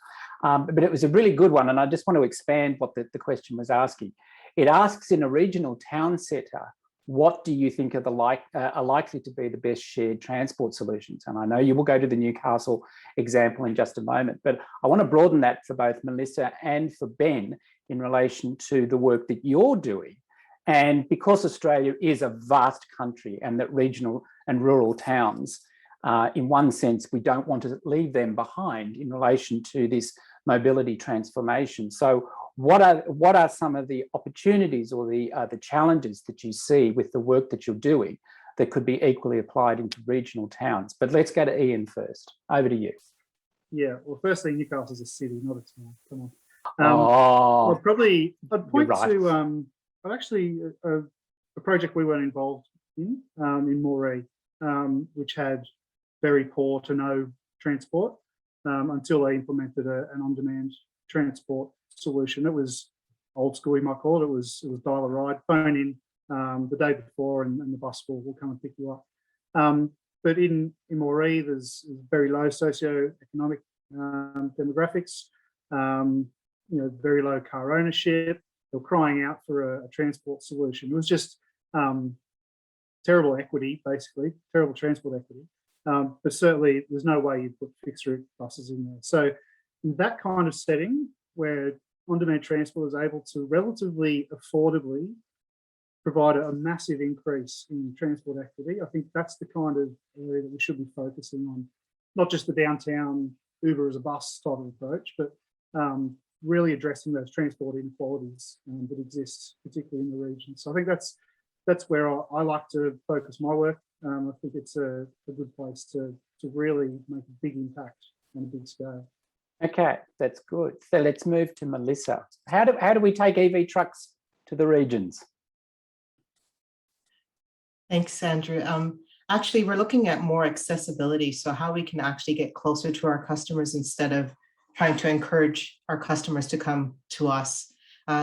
But it was a really good one, and I just want to expand what the question was asking. It asks, in a regional town centre, what do you think are likely to be the best shared transport solutions? And I know you will go to the Newcastle example in just a moment, but I want to broaden that for both Melissa and for Ben in relation to the work that you're doing. And because Australia is a vast country and that regional and rural towns, in one sense, we don't want to leave them behind in relation to this mobility transformation. So what are some of the opportunities or the challenges that you see with the work that you're doing that could be equally applied into regional towns? But let's go to Ian first. Over to you. Yeah, well, firstly, Newcastle's a city, not a town. Come on. I'd point right. to actually a project we were involved in Moree, which had very poor to no transport until they implemented an on-demand transport solution. It was old school, you might call it. It was dial a ride, phone in the day before, and the bus will come and pick you up. But in Moree, there's very low socioeconomic demographics. Very low car ownership. They're crying out for a transport solution. It was just terrible equity, basically, terrible transport equity. But certainly there's no way you'd put fixed route buses in there. So in that kind of setting where on-demand transport is able to relatively affordably provide a massive increase in transport equity, I think that's the kind of area that we should be focusing on, not just the downtown Uber as a bus type of approach, but really addressing those transport inequalities that exist, particularly in the region. So I think that's where I like to focus my work. I think it's a good place to really make a big impact on a big scale. Okay, that's good. So let's move to Melissa. How do we take EV trucks to the regions? Thanks, Andrew. Actually, we're looking at more accessibility, so how we can actually get closer to our customers instead of trying to encourage our customers to come to us.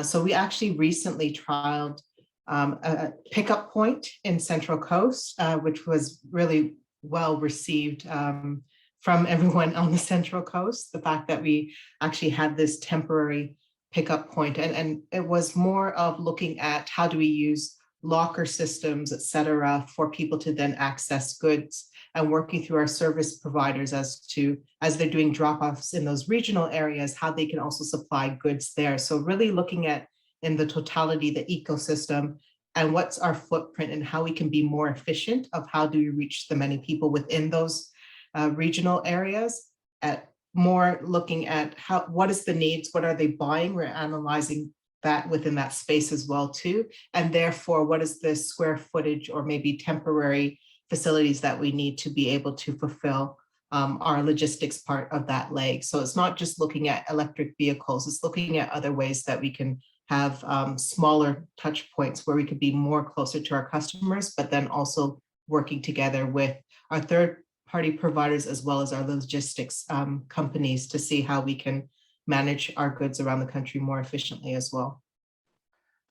So we actually recently trialed a pickup point in Central Coast, which was really well received from everyone on the Central Coast. The fact that we actually had this temporary pickup point, and it was more of looking at how do we use locker systems, et cetera, for people to then access goods, and working through our service providers as they're doing drop-offs in those regional areas, how they can also supply goods there. So really looking at in the totality, the ecosystem, and what's our footprint and how we can be more efficient of how do we reach the many people within those regional areas, at more looking at what is the needs, what are they buying? We're analyzing that within that space as well too. And therefore, what is the square footage or maybe temporary facilities that we need to be able to fulfill our logistics part of that leg. So it's not just looking at electric vehicles, it's looking at other ways that we can have smaller touch points where we could be more closer to our customers, but then also working together with our third-party providers as well as our logistics companies to see how we can manage our goods around the country more efficiently as well.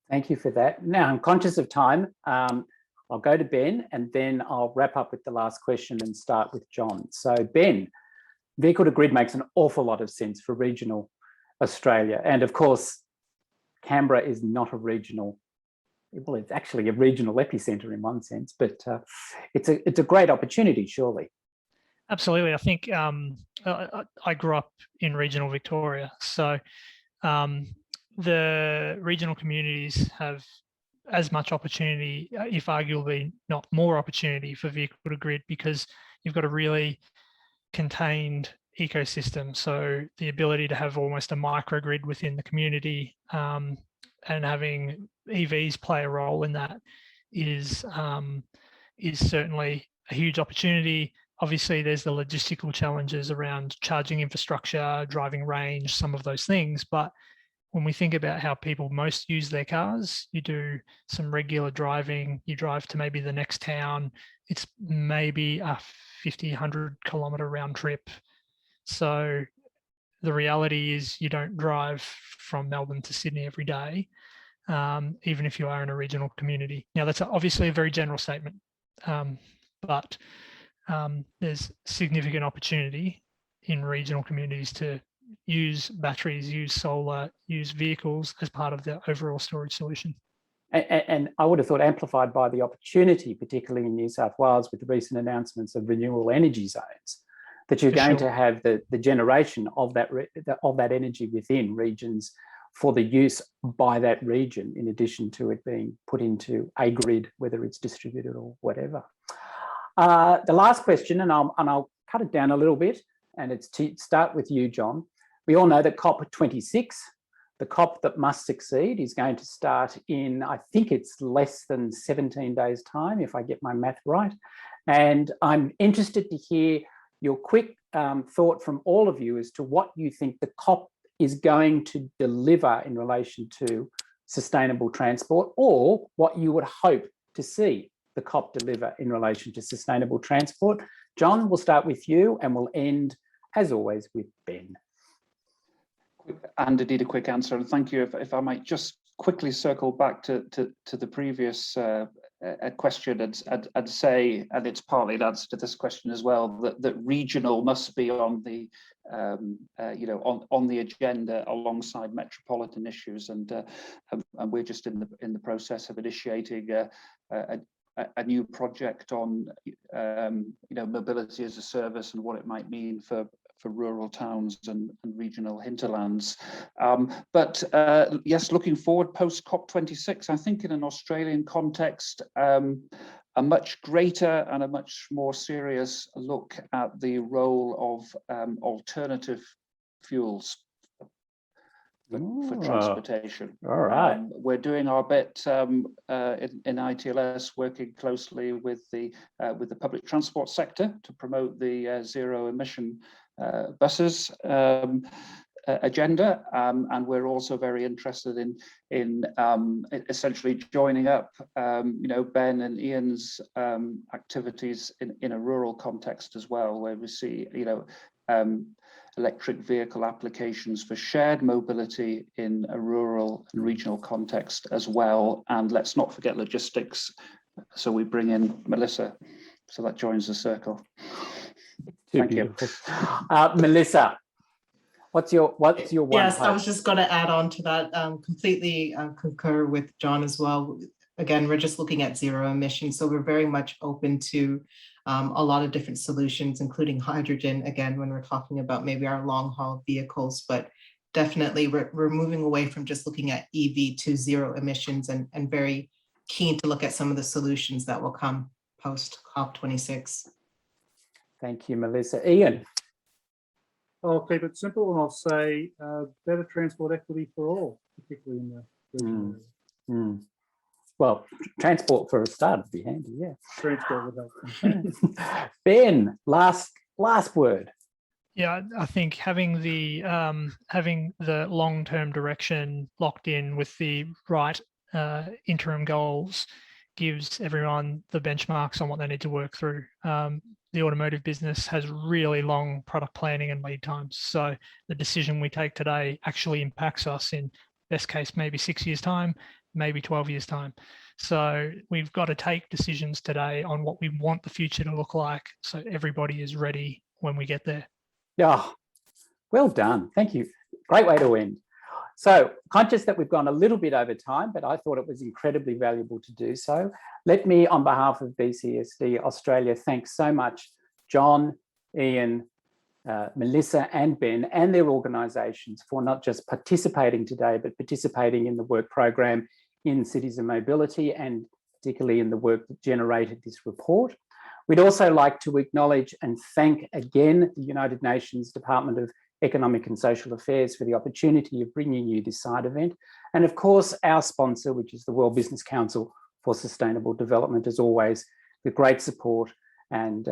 Thank you for that. Now, I'm conscious of time. I'll go to Ben and then I'll wrap up with the last question and start with John. So Ben, vehicle to grid makes an awful lot of sense for regional Australia. And of course, Canberra is not a regional, well, it's actually a regional epicenter in one sense, but it's a great opportunity, surely. Absolutely. I think I grew up in regional Victoria. So the regional communities have as much opportunity, if arguably not more opportunity, for vehicle to grid, because you've got a really contained ecosystem. So the ability to have almost a microgrid within the community and having EVs play a role in that is certainly a huge opportunity. Obviously, there's the logistical challenges around charging infrastructure, driving range, some of those things. But when we think about how people most use their cars, you do some regular driving, you drive to maybe the next town, it's maybe a 50, 100 kilometre round trip. So the reality is you don't drive from Melbourne to Sydney every day, even if you are in a regional community. Now, that's obviously a very general statement, but there's significant opportunity in regional communities to use batteries, use solar, use vehicles as part of the overall storage solution. and I would have thought amplified by the opportunity, particularly in New South Wales with the recent announcements of renewable energy zones, that you're going to have the generation of that energy within regions for the use by that region, in addition to it being put into a grid, whether it's distributed or whatever. The last question, and I'll cut it down a little bit, and it's to start with you, John. We all know that COP26, the COP that must succeed, is going to start in, I think it's less than 17 days' time, if I get my math right. And I'm interested to hear your quick thought from all of you as to what you think the COP is going to deliver in relation to sustainable transport, or what you would hope to see the COP deliver in relation to sustainable transport. John, we'll start with you, and we'll end, as always, with Ben. And indeed a quick answer, and thank you. If I might just quickly circle back to the previous question and say, and it's partly an answer to this question as well, that regional must be on the on the agenda alongside metropolitan issues, and we're just in the process of initiating a new project on mobility as a service and what it might mean for rural towns and regional hinterlands. But yes, looking forward post COP26, I think in an Australian context, a much greater and a much more serious look at the role of alternative fuels for transportation. All right. We're doing our bit in ITLS, working closely with the public transport sector to promote the zero emission buses agenda, and we're also very interested in essentially joining up Ben and Ian's activities in a rural context as well, where we see electric vehicle applications for shared mobility in a rural and regional context as well. And let's not forget logistics, so we bring in Melissa, so that joins the circle. Thank you. Melissa, what's your one? Yes, I was just going to add on to that. Completely concur with John as well. Again, we're just looking at zero emissions, so we're very much open to a lot of different solutions, including hydrogen, again, when we're talking about maybe our long haul vehicles, but definitely we're moving away from just looking at EV to zero emissions, and very keen to look at some of the solutions that will come post COP26. Thank you, Melissa. Ian? I'll keep it simple and I'll say better transport equity for all, particularly in the regional area. Well, transport for a start would be handy, yeah. Transport would help. Ben, last word. Yeah, I think having the long-term direction locked in with the right interim goals gives everyone the benchmarks on what they need to work through. The automotive business has really long product planning and lead times. So the decision we take today actually impacts us in best case, maybe 6 years' time, maybe 12 years' time. So we've got to take decisions today on what we want the future to look like, so everybody is ready when we get there. Oh, well done. Thank you. Great way to end. So conscious that we've gone a little bit over time, but I thought it was incredibly valuable to do so. Let me, on behalf of BCSD Australia, thank so much John, Ian, Melissa and Ben and their organisations for not just participating today, but participating in the work program in Cities and Mobility, and particularly in the work that generated this report. We'd also like to acknowledge and thank again the United Nations Department of Economic and Social Affairs for the opportunity of bringing you this side event. And of course, our sponsor, which is the World Business Council for Sustainable Development, as always, with great support and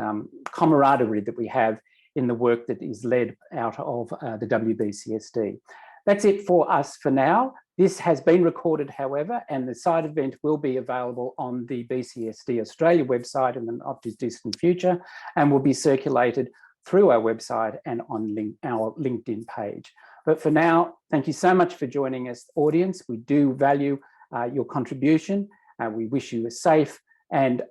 camaraderie that we have in the work that is led out of the WBCSD. That's it for us for now. This has been recorded, however, and the side event will be available on the BCSD Australia website in the not too distant future, and will be circulated through our website and on our LinkedIn page. But for now, thank you so much for joining us, audience. We do value your contribution. We wish you a safe and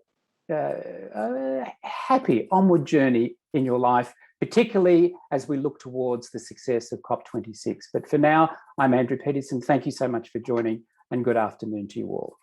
happy onward journey in your life, particularly as we look towards the success of COP26. But for now, I'm Andrew Peterson. Thank you so much for joining, and good afternoon to you all.